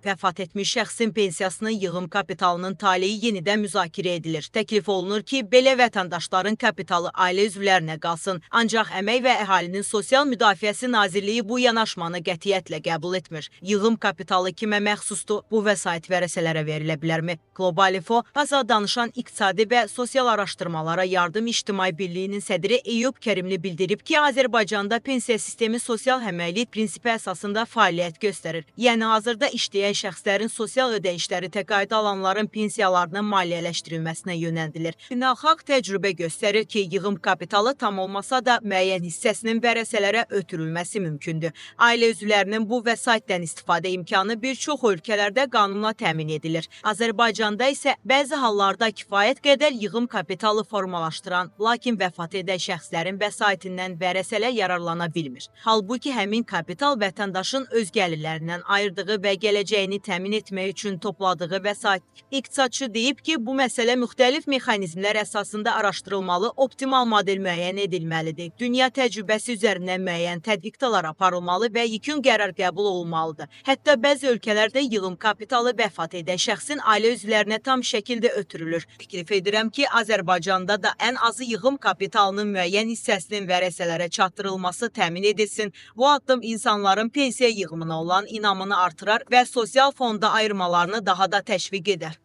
Vəfat etmiş şəxsin pensiyasının yığım kapitalının taleyi yenidən müzakirə edilir. Təklif olunur ki, belə vətəndaşların kapitalı ailə üzvlərinə qalsın. Ancaq Əmək və Əhalinin Sosial Müdafiəsi Nazirliyi bu yanaşmanı qətiyyətlə qəbul etmir. Yığım kapitalı kimə məxsusdur? Bu vəsait vərəsələrə verilə bilərmi? Global Info, Azad danışan İqtisadi və Sosial Araşdırmalara Yardım İctimai Birliyinin sədri Eyüp Kərimli bildirib ki, Azərbaycanda pensiya sistemi sosial həməylik prinsipi əsasında fəaliyyət göstərir. Yəni, hazırda işləyən şəxslərin sosial ödəyişləri təqaüd alanların pensiyalarının maliyyələşdirilməsinə yönəldilir. Beynəlxalq təcrübə göstərir ki, yığım kapitalı tam olmasa da müəyyən hissəsinin vərəsələrə ötürülməsi mümkündür. Ailə üzvlərinin bu vəsaitdən istifadə imkanı bir çox ölkələrdə qanunla təmin edilir. Azərbaycanda isə bəzi hallarda kifayət qədər yığım kapitalı formalaşdıran, lakin vəfat edən şəxslərin vəsaitindən vərəsələr yararlana bilmir. Halbuki həmin kapital vətəndaşın öz gəlirlərindən ayırdığı və gələcəyini təmin etmək üçün topladığı vəsait. İqtisadçı deyib ki, bu məsələ müxtəlif mexanizmlər əsasında araşdırılmalı, optimal model müəyyən edilməlidir. Dünya təcrübəsi üzərindən müəyyən tədqiqatlar aparılmalı və yekun qərar qəbul olunmalıdır. Hətta bəzi ölkələrdə yığım kapitalı vəfat edən şəxsin ailə üzvlərinə tam şəkildə ötürülür. Təklif edirəm ki, Azərbaycanda da ən azı yığım kapitalının müəyyən hissəsinin vərəsələrə çatdırılması təmin edilsin. Bu addım insanların pensiya yığımına olan inamını artırar və sosial fonda ayırmalarını daha da təşviq edər.